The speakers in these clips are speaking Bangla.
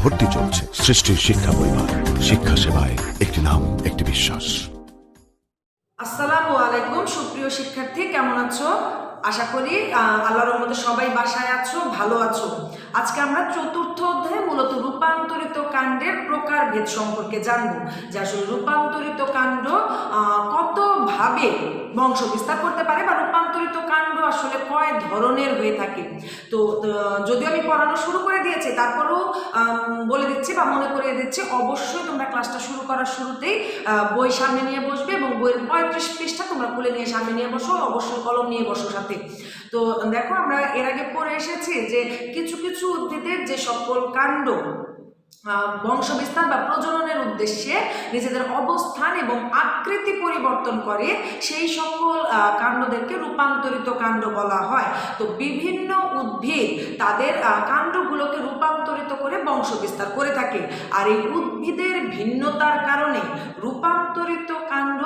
ভর্তি চলছে। সৃষ্টির শিক্ষা পরিবার, শিক্ষা সেবায় একটি নাম, একটি বিশ্বাস। আসসালামু আলাইকুম সুপ্রিয় শিক্ষার্থী, কেমন আছো? আশা করি আল্লাহর রহমতে সবাই বাসায় আছো, ভালো আছো। আজকে আমরা চতুর্থ অধ্যায়ে মূলত রূপান্তরিত কাণ্ডের প্রকারভেদ সম্পর্কে জানবো, যে আসলে রূপান্তরিত কাণ্ড কতভাবে বংশ বিস্তার করতে পারে বা রূপান্তরিত কাণ্ড আসলে কয় ধরনের হয়ে থাকে। তো যদিও আমি পড়ানো শুরু করে দিয়েছি, তারপরেও বলে দিচ্ছি বা মনে করিয়ে দিচ্ছি, অবশ্যই তোমরা ক্লাসটা শুরু করার শুরুতেই বই সামনে নিয়ে বসবে এবং বইয়ের 35 পৃষ্ঠা তোমরা খুলে নিয়ে সামনে নিয়ে বসো, অবশ্যই কলম নিয়ে বসো সাথে। তো দেখো, আমরা এর আগে পড়ে এসেছি যে কিছু কিছু উদ্ভিদের যে সকল কাণ্ড বংশ বিস্তার বা প্রজননের উদ্দেশ্যে নিজেদের অবস্থান এবং আকৃতি পরিবর্তন করে, সেই সকল কাণ্ডদেরকে রূপান্তরিত কাণ্ড বলা হয়। তো বিভিন্ন উদ্ভিদ তাদের কাণ্ডগুলোকে রূপান্তরিত করে বংশ বিস্তার করে থাকে, আর এই উদ্ভিদের ভিন্নতার কারণে রূপান্তরিত কাণ্ড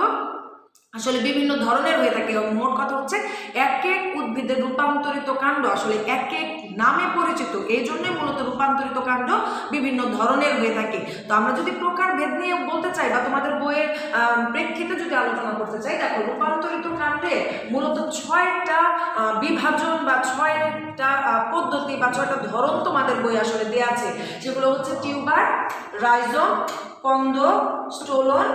আসলে বিভিন্ন ধরনের হয়ে থাকে। মোট কথা হচ্ছে, এক এক উদ্ভিদের রূপান্তরিত কাণ্ড আসলে এক এক নামে পরিচিত, এই জন্যই মূলত রূপান্তরিত কাণ্ড বিভিন্ন ধরনের হয়ে থাকে। তো আমরা যদি প্রকারভেদ নিয়ে বলতে চাই বা তোমাদের বইয়ের প্রেক্ষিতে যদি আলোচনা করতে চাই, দেখো রূপান্তরিত কাণ্ডে মূলত 6টা বিভাজন বা 6টা পদ্ধতি বা 6টা ধরন তোমাদের বই আসলে দেয়া আছে। সেগুলো হচ্ছে টিউবার, রাইজোম, কন্দ, স্টোলন,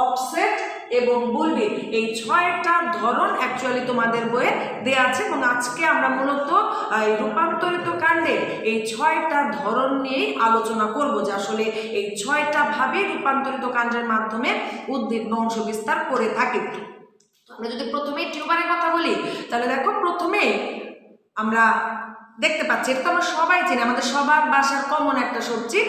অফসেট এবং বুলবি। এই 6টা ধরন অ্যাকচুয়ালি তোমাদের বইয়ে দেয়া আছে, এবং আজকে আমরা মূলত রূপান্তরিত কাণ্ডে এই 6টা ধরন নিয়েই আলোচনা করব, যে আসলে এই 6টা ভাবে রূপান্তরিত কাণ্ডের মাধ্যমে উদ্ভিদ বংশ বিস্তার করে থাকে। আমরা যদি প্রথমেই টিউবারের কথা বলি, তাহলে দেখো প্রথমে আমরা দেখতে পাচ্ছি, এটা তো আমরা সবাই চিনি, আমাদের সবার বাসার কমন একটা সবজি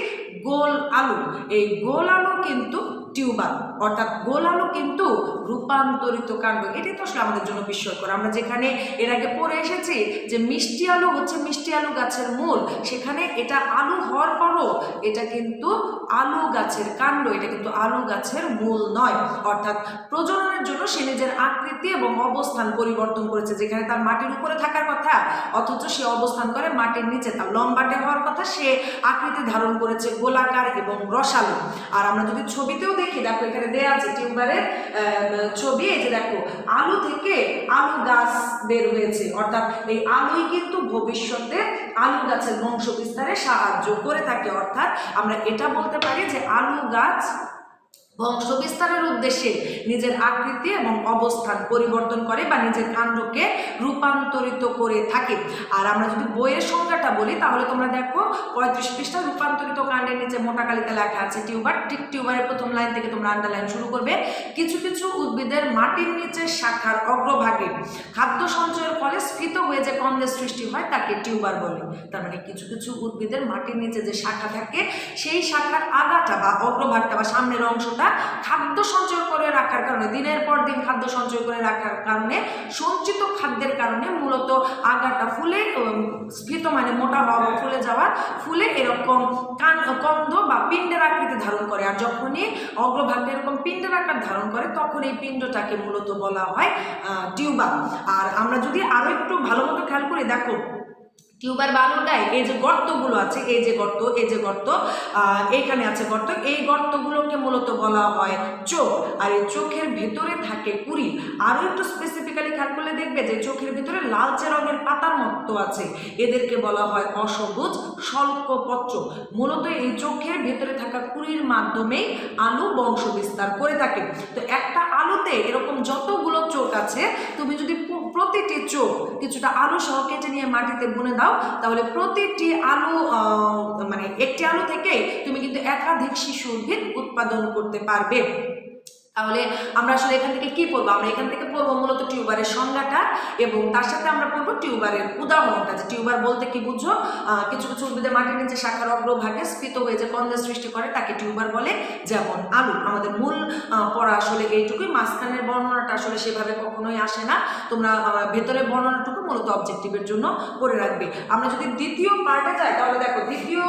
গোল আলু। এই গোল আলু কিন্তু টিউবার, অর্থাৎ গোল আলু কিন্তু রূপান্তরিত কাণ্ড। এটাই তো আসলে আমাদের জন্য বিস্ময়কর। আমরা যেখানে এর আগে পড়ে এসেছি যে মিষ্টি আলু হচ্ছে মিষ্টি আলু গাছের মূল, সেখানে এটা আলু হওয়ার পরও এটা কিন্তু আলু গাছের কাণ্ড, এটা কিন্তু আলু গাছের মূল নয়। অর্থাৎ প্রজননের জন্য সে নিজের আকৃতি এবং অবস্থান পরিবর্তন করেছে, যেখানে তার মাটির উপরে থাকার কথা অথচ সে অবস্থান করে মাটির নিচে। তার লম্বাটে হওয়ার কথা, সে আকৃতি ধারণ করেছে গোলাকার এবং রসালো। আর আমরা যদি ছবিতেও দেখি, দেখো এখানে দেয়া আছে টিউবারের ছবি। এই যে দেখো, আলু থেকে আলু গাছ বের হয়েছে, অর্থাৎ এই আলুই কিন্তু ভবিষ্যতে আলু গাছের বংশ বিস্তারে সাহায্য করে থাকে। অর্থাৎ আমরা এটা বলতে পারি যে আলু গাছ বংশ বিস্তারের উদ্দেশ্যে নিজের আকৃতি এবং অবস্থান পরিবর্তন করে বা নিজের কাণ্ডকে রূপান্তরিত করে থাকে। আর আমরা যদি বইয়ের সংজ্ঞাটা বলি, তাহলে তোমরা দেখো 35 পৃষ্ঠা রূপান্তরিত কাণ্ডের নিচে মোটা কালিতে লেখা আছে টিউবার। ঠিক টিউবারের প্রথম লাইন থেকে তোমরা আন্ডারলাইন শুরু করবে। কিছু কিছু উদ্ভিদের মাটির নিচে শাখার অগ্রভাগে খাদ্য সঞ্চয়ের ফলে স্ফীত হয়ে যে কন্দের সৃষ্টি হয় তাকে টিউবার বলে। তার মানে কিছু কিছু উদ্ভিদের মাটির নিচে যে শাখা থাকে, সেই শাখার আগাটা বা অগ্রভাগটা বা সামনের অংশটা খাদ্য সঞ্চয় করে রাখার কারণে, দিনের পর দিন খাদ্য সঞ্চয় করে রাখার কারণে, সঞ্চিত খাদ্যের কারণে মূলত আগাটা ফুলে স্ফীত মানে মোটা হওয়া বা ফুলে যাওয়া, ফুলে এরকম কন্দ বা পিণ্ডের আকৃতি ধারণ করে। আর যখনই অগ্রভাগটা এরকম পিণ্ডের আকার ধারণ করে, তখন এই পিণ্ডটাকে মূলত বলা হয় টিউবার। আর আমরা যদি আরো একটু ভালো মতো খেয়াল করি, দেখো টিউবার বালুটায় এই যে গর্তগুলো আছে, এই যে গর্ত, এই যে গর্ত, এইখানে আছে গর্ত, এই গর্তগুলোকে মূলত বলা হয় চোখ। আর এই চোখের ভেতরে থাকে কুড়ি। আরো একটু স্পেসিফিক্যালি খেয়াল করলে দেখবে যে চোখের ভিতরে লালচে রঙের পাতার মতো আছে, এদেরকে বলা হয় অসবুজ স্বল্পপত্র। মূলত এই চোখের ভেতরে থাকা কুড়ির মাধ্যমেই আলু বংশ বিস্তার করে থাকে। তো একটা আলুতে এরকম যতগুলো চোখ আছে, তুমি যদি প্রতিটি চোখ কিছুটা আলু সহ কেটে নিয়ে মাটিতে বুনে দাও, তাহলে প্রতিটি আলু মানে একটি আলু থেকে তুমি কিন্তু একাধিক শিশু উদ্ভিদ উৎপাদন করতে পারবে। তাহলে আমরা আসলে এখান থেকে কি পড়বো? আমরা এখান থেকে পড়বো মূলত টিউবারের সংজ্ঞাটা, এবং তার সাথে আমরা পড়বো টিউবারের উদাহরণটা। যে টিউবার বলতে কি বুঝো? কিছু কিছু উদ্ভিদের মাটির নিচে শাখার অগ্রভাগে স্ফীত হয়ে যে কন্দের সৃষ্টি করে তাকে টিউবার বলে, যেমন আলু। আমাদের মূল পড়া আসলে এইটুকুই, মাঝখানের বর্ণনাটা আসলে সেভাবে কখনোই আসে না। তোমরা ভেতরের বর্ণনাটুকু মূলত অবজেক্টিভের জন্য করে রাখবে। আমরা যদি দ্বিতীয় পার্টে যাই, তাহলে দেখো দ্বিতীয়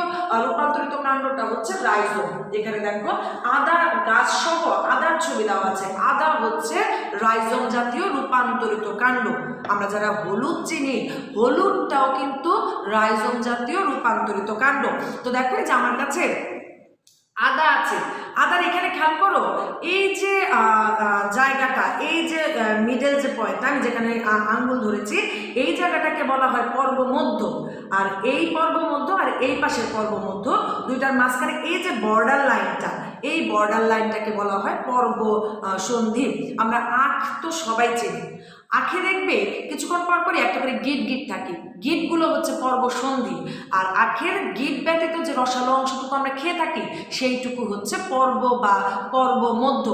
রূপান্তরিত কাণ্ডটা হচ্ছে রাইজোম। এখানে দেখো আদা গাছ সহ আদার ছবি ছবি দেওয়া আছে। আদা হচ্ছে রাইজোম জাতীয় রূপান্তরিত কাণ্ড। আমরা যারা হলুদ চিনি, হলুদটাও কিন্তু রাইজোম জাতীয় রূপান্তরিত কাণ্ড। তো দেখো যে আমার কাছে আদা আছে, আদার এখানে খেয়াল করো এই যে জায়গাটা, এই যে মিডল যে পয়েন্ট, আমি যেখানে আঙ্গুল ধরেছি এই জায়গাটাকে বলা হয় পর্বমধ্য। আর এই পর্বমধ্য আর এই পাশের পর্বমধ্য দুইটার মাঝখানে এই যে বর্ডার লাইনটা, এই বর্ডার লাইনটাকে বলা হয় পর্ব সন্ধি। আমরা আখ তো সবাই চিনি, আখে দেখবে কিছুক্ষণ পর পরই একটা করে গিট গিট থাকে, গিটগুলো হচ্ছে পর্ব সন্ধি। আর আখের গিট ব্যতীত যে রসালো অংশটুকু আমরা খেয়ে থাকি সেইটুকু হচ্ছে পর্ব বা পর্ব মধ্য।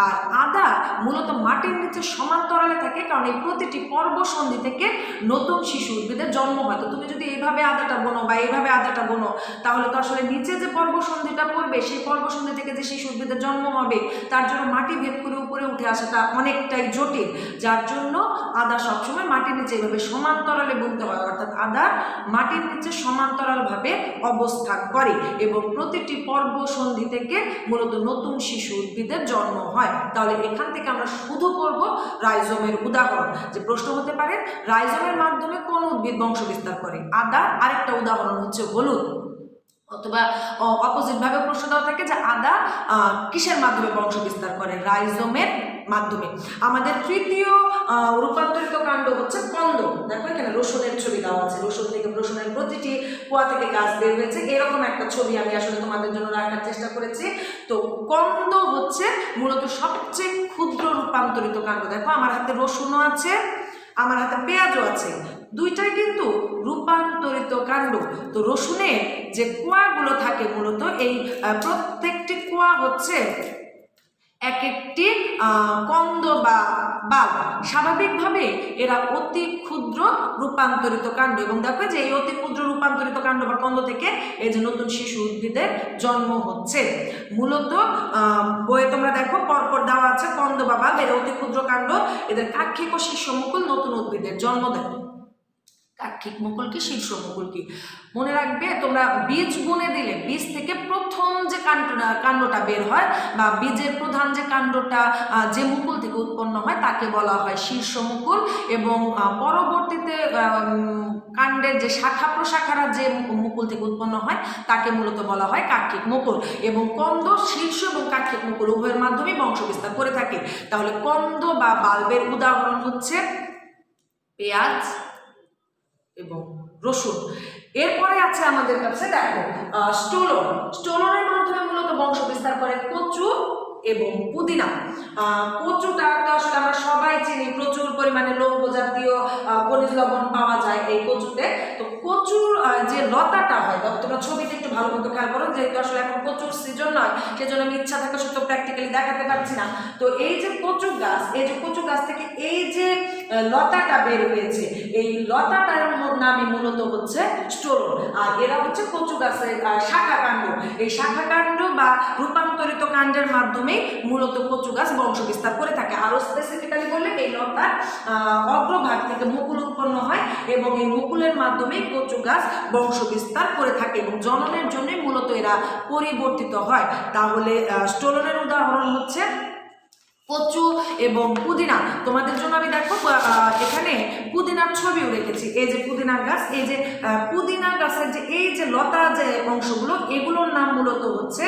আর আদা মূলত মাটির নিচে সমান্তরালে থাকে, কারণ এই প্রতিটি পর্ব সন্ধি থেকে নতুন শিশু উদ্ভিদের জন্ম হয়। তো তুমি যদি এইভাবে আদাটা বোনো বা এইভাবে আদাটা বোনো, তাহলে তো আসলে নিচে যে পর্ব সন্ধিটা পড়বে সেই পর্ব সন্ধি থেকে যে শিশু উদ্ভিদের জন্ম হবে তার জন্য মাটি ভেদ করে উপরে উঠে আসাটা অনেকটাই জটিল। যার জন্য আদা সবসময় মাটির নিচে এইভাবে সমান্তরালে বুনতে হয়, অর্থাৎ আদা মাটির নিচে সমান্তরালভাবে অবস্থান করে এবং প্রতিটি পর্ব সন্ধি থেকে মূলত নতুন শিশু উদ্ভিদের জন্ম হয়। তাহলে এখান থেকে আমরা শুধু করব রাইজোমের উদাহরণ। যে প্রশ্ন হতে পারে রাইজোমের মাধ্যমে কোন উদ্ভিদ বংশ বিস্তার করে? আদা। আরেকটা উদাহরণ হচ্ছে হলুদ। অথবা অপোজিট ভাবে প্রশ্ন দেওয়া থাকে যে আদা কিসের মাধ্যমে বংশ বিস্তার করে? রাইজোমের মাধ্যমে। আমাদের তৃতীয় রূপান্তরিত কাণ্ড হচ্ছে কন্দ। দেখো এখানে রসুনের ছবি দেওয়া আছে, রসুন থেকে রসুনের প্রতিটি কোয়া থেকে গাছ বের হয়েছে, এরকম একটা ছবি আমি আসলে তোমাদের জন্য রাখার চেষ্টা করেছি। তো কন্দ হচ্ছে মূলত সবচেয়ে ক্ষুদ্র রূপান্তরিত কাণ্ড। দেখো আমার হাতে রসুনও আছে, আমার হাতে পেঁয়াজও আছে, দুইটাই কিন্তু রূপান্তরিত কাণ্ড। তো রসুনের যে কোয়াগুলো থাকে মূলত এই প্রত্যেকটি কোয়া হচ্ছে এক একটি কন্দ বা বাল। স্বাভাবিকভাবে এরা অতি ক্ষুদ্র রূপান্তরিত কাণ্ড, এবং দেখো যে এই অতি ক্ষুদ্র রূপান্তরিত কাণ্ড বা কন্দ থেকে এই যে নতুন শিশু উদ্ভিদের জন্ম হচ্ছে। মূলত বইয়ে তোমরা দেখো পরপর দেওয়া আছে কন্দ বা বাল, এরা অতি ক্ষুদ্র কাণ্ড, এদের কাক্ষিক ও শীর্ষ মুকুল নতুন উদ্ভিদের জন্ম দেয়। কাক্ষিক মুকুল কি শীর্ষ মুকুল কি মনে রাখবে তোমরা। বীজ বুনে দিলে বীজ থেকে প্রথম যে কাণ্ডটা বের হয় বা বীজের প্রধান যে কাণ্ডটা যে মুকুল থেকে উৎপন্ন হয় তাকে বলা হয় শীর্ষ মুকুল, এবং পরবর্তীতে কাণ্ডের যে শাখা প্রশাখারা যে মুকুল থেকে উৎপন্ন হয় তাকে মূলত বলা হয় কাক্ষিক মুকুল। এবং কন্দ শীর্ষ এবং কাক্ষিক মুকুল উভয়ের মাধ্যমে বংশ বিস্তার করে থাকে। তাহলে কন্দ বা বাল্বের উদাহরণ হচ্ছে পেঁয়াজ এবং রসুন। এরপরে আছে আমাদের কাছে দেখো স্টোলন। স্টোলনের মাধ্যমে মূলত বংশ বিস্তার করে কচু এবং পুদিনা। কচুটা তো আসলে আমরা সবাই চিনি, প্রচুর পরিমাণে লৌহ জাতীয় খনিজ লবণ পাওয়া যায় এই কচুতে। তো কচুর যে লতাটা হয়, তোমরা ছবিতে একটু ভালো মতো খেয়াল করো, যেহেতু আসলে এখন কচুর সিজন নয় সেজন্য আমি ইচ্ছা থাকা সত্ত্বেও প্র্যাকটিক্যালি দেখাতে পারছি না। তো এই যে কচু গাছ, এই যে কচু গাছ থেকে এই যে লতাটা বের হয়েছে, এই লতাটার নামই মূলত হচ্ছে স্টোলন। আর এরা হচ্ছে কচু গাছের শাখা কাণ্ড। এই শাখা কাণ্ড বা রূপান্তরিত কাণ্ডের মাধ্যমে মূলত কচু গাছ বংশ বিস্তার করে থাকে। আরো স্পেসিফিক্যালি বললে এই লতার অগ্রভাগ থেকে মুকুল উৎপন্ন হয় এবং এই মুকুলের মাধ্যমে কচু গাছ বংশ বিস্তার করে থাকে এবং জননের জন্য মূলত এরা পরিবর্তিত হয়। তাহলে স্টোলনের উদাহরণ হচ্ছে কচু এবং পুদিনা। তোমাদের জন্য আমি দেখো এখানে পুদিনার ছবিও রেখেছি। এই যে পুদিনা গাছ, এই যে পুদিনা গাছের যে এই যে লতা যে অংশগুলো, এগুলোর নাম মূলত হচ্ছে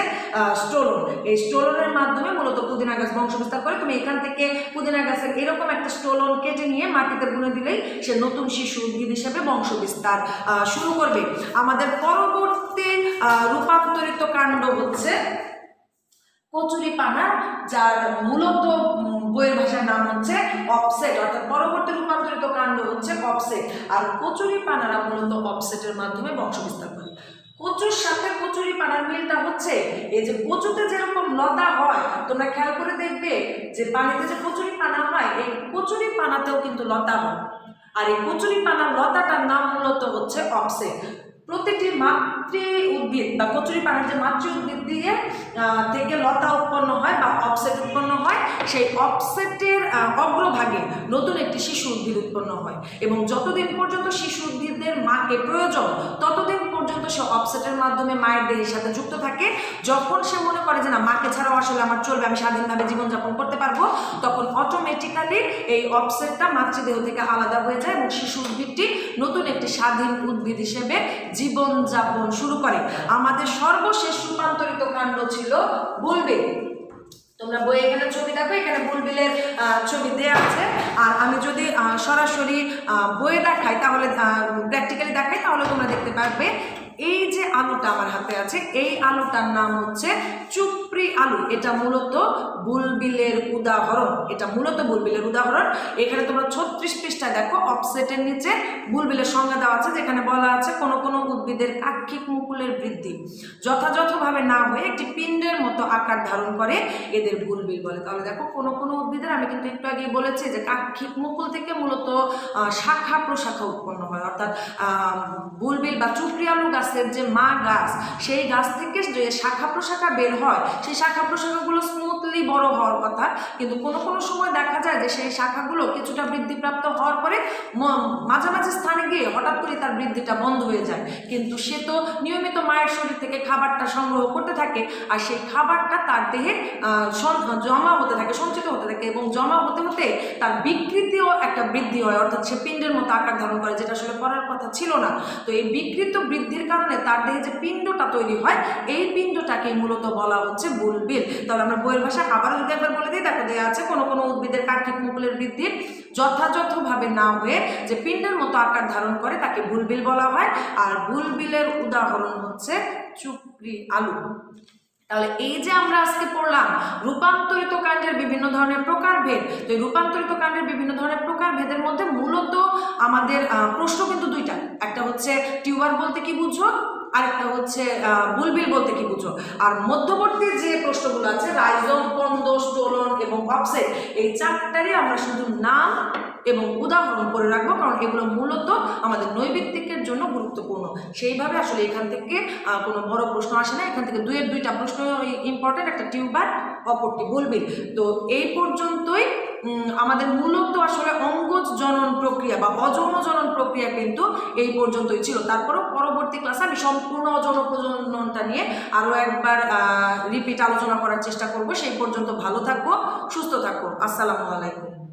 স্টোলন। এই স্টোলনের মাধ্যমে মূলত পুদিনা গাছ বংশ বিস্তার করে। তুমি এখান থেকে পুদিনা গাছের এরকম একটা স্টোলন কেটে নিয়ে মাটিতে বুনে দিলেই সে নতুন শিশু উদ্ভিদ হিসেবে বংশ বিস্তার শুরু করবে। আমাদের পরবর্তী রূপান্তরিত কাণ্ড হচ্ছে কচুরিপানা, যার মূলত বইয়ের ভাষার নাম হচ্ছে অফসেট, অর্থাৎ পরবর্তী রূপান্তরিত কাণ্ড হচ্ছে অফসেট। আর কচুরিপানারা মূলত অফসেটের মাধ্যমে বংশ বিস্তার করে। কচুর সাথে কচুরিপানার মিলটা হচ্ছে এই যে কচুতে যেরকম লতা হয়, তোমরা খেয়াল করে দেখবে যে পানিতে যে কচুরিপানা হয়, এই কচুরিপানাতেও কিন্তু লতা হয়। আর এই কচুরিপানার লতাটার নাম মূলত হচ্ছে অফসেট। প্রতিটি মাতৃ উদ্ভিদ বা কচুরিপানার যে মাতৃ উদ্ভিদ দিয়ে থেকে লতা উৎপন্ন হয় বা অফসেট উৎপন্ন হয়, সেই অফসেটের অগ্রভাগে নতুন একটি শিশু উদ্ভিদ উৎপন্ন হয় এবং যতদিন পর্যন্ত শিশু উদ্ভিদ উদ্ভিদের মাকে প্রয়োজন ততদিন পর্যন্ত সে অফসেটের মাধ্যমে মায়ের দেহের সাথে যুক্ত থাকে। যখন সে মনে করে যে না মাকে ছাড়াও আসলে আমার চলবে, আমি স্বাধীনভাবে জীবনযাপন করতে পারবো, তখন অটোমেটিক্যালি এই অফসেটটা মাতৃদেহ থেকে আলাদা হয়ে যায় এবং শিশু উদ্ভিদটি নতুন একটি স্বাধীন উদ্ভিদ হিসেবে জীবনযাপন শুরু করে। আমাদের সর্বশেষ রূপান্তরিত কাণ্ড ছিল বুলবিল। তোমরা বই এখানে ছবি দেখো, এখানে বুলবিলের ছবি দেওয়া আছে। আর আমি যদি সরাসরি বইয়ে দেখাই তাহলে প্র্যাকটিক্যালি দেখাই তাহলে তোমরা দেখতে পারবে এই যে আলুটা আমার হাতে আছে, এই আলুটার নাম হচ্ছে চুপড়ি আলু। এটা মূলত বুলবিলের উদাহরণ, এটা মূলত বুলবিলের উদাহরণ। এখানে তোমরা 36 পৃষ্ঠায় দেখো অফসেটের নিচে বুলবিলের সংজ্ঞা দেওয়া আছে, যেখানে বলা আছে কোনো কোনো উদ্ভিদের কাক্ষিক মুকুলের বৃদ্ধি যথাযথভাবে না হয়ে একটি পিণ্ডের মতো আকার ধারণ করে এদের বুলবিল বলে। তাহলে দেখো কোনো কোনো উদ্ভিদের, আমি কিন্তু একটু আগেই বলেছি যে কাক্ষিক মুকুল থেকে মূলত শাখা প্রশাখা উৎপন্ন হয়, অর্থাৎ বুলবিল বা চুপড়ি আলু গাছের যে মা গাছ, সেই গাছ থেকে যে শাখা প্রশাখা বের হয়, সেই শাখা প্রশাখাগুলো স্মুথলি বড় হওয়ার কথা, কিন্তু কোনো কোনো সময় দেখা যায় যে সেই শাখাগুলো কিছুটা বৃদ্ধিপ্রাপ্ত হওয়ার পরে মাঝামাঝি স্থানে গিয়ে হঠাৎ করে তার বৃদ্ধিটা বন্ধ হয়ে যায়। কিন্তু সে তো নিয়মিত মায়ের শরীর থেকে খাবারটা সংগ্রহ করতে থাকে, আর সেই খাবারটা তার দেহে জমা হতে থাকে, সঞ্চিত হতে থাকে, এবং জমা হতে হতে তার বিকৃতিও একটা বৃদ্ধি হয়, অর্থাৎ সে পিণ্ডের মতো আকার ধারণ করে, যেটা আসলে করার কথা ছিল না। তো এই বিকৃত বৃদ্ধির কারণে তার দেহে যে পিণ্ডটা তৈরি হয়, এই পিণ্ডটাকে মূলত বলা হচ্ছে বুলবিল। তাহলে আমরা বইয়ের ভাষায় আবারও যদি একবার বলে দিই, দেখো দেওয়া আছে কোনো কোনো উদ্ভিদের কাক্ষিক মুকুলের বৃদ্ধি যথাযথভাবে না হয়ে যে পিণ্ডের মতো আকার ধারণ করে তাকে বুলবিল বলা হয়। আর বুলবিলের উদাহরণ হচ্ছে চুপড়ি আলু। তাহলে এই যে আমরা আজকে পড়লাম রূপান্তরিত কাণ্ডের বিভিন্ন ধরনের প্রকারভেদ, তো এই রূপান্তরিত কাণ্ডের বিভিন্ন ধরনের প্রকারভেদের মধ্যে মূলত আমাদের প্রশ্ন কিন্তু দুইটা, একটা হচ্ছে টিউবার বলতে কি বুঝো, আরেকটা হচ্ছে বুলবিল বলতে কি বুঝো। আর মধ্যবর্তী যে প্রশ্নগুলো আছে রাইজোম, পন্দ, স্টোলন এবং অফসেট, এই চারটারই আমরা শুধু নাম এবং উদাহরণ করে রাখবো, কারণ এগুলো মূলত আমাদের নৈবিত্তিকের জন্য গুরুত্বপূর্ণ। সেইভাবে আসলে এখান থেকে কোনো বড় প্রশ্ন আসে না, এখান থেকে দুইটা প্রশ্ন ইম্পর্টেন্ট, একটা টিউবার, অপরটি বুলবিল। তো এই পর্যন্তই আমাদের মূলত আসলে অঙ্গজ জনন প্রক্রিয়া বা অযৌন জনন প্রক্রিয়া কিন্তু এই পর্যন্তই ছিল। তারপরও পরবর্তী ক্লাসে আমি সম্পূর্ণ অযৌন প্রজননটা নিয়ে আরও একবার রিপিট আলোচনা করার চেষ্টা করব। সেই পর্যন্ত ভালো থাকবো, সুস্থ থাকবো। আসসালামু আলাইকুম।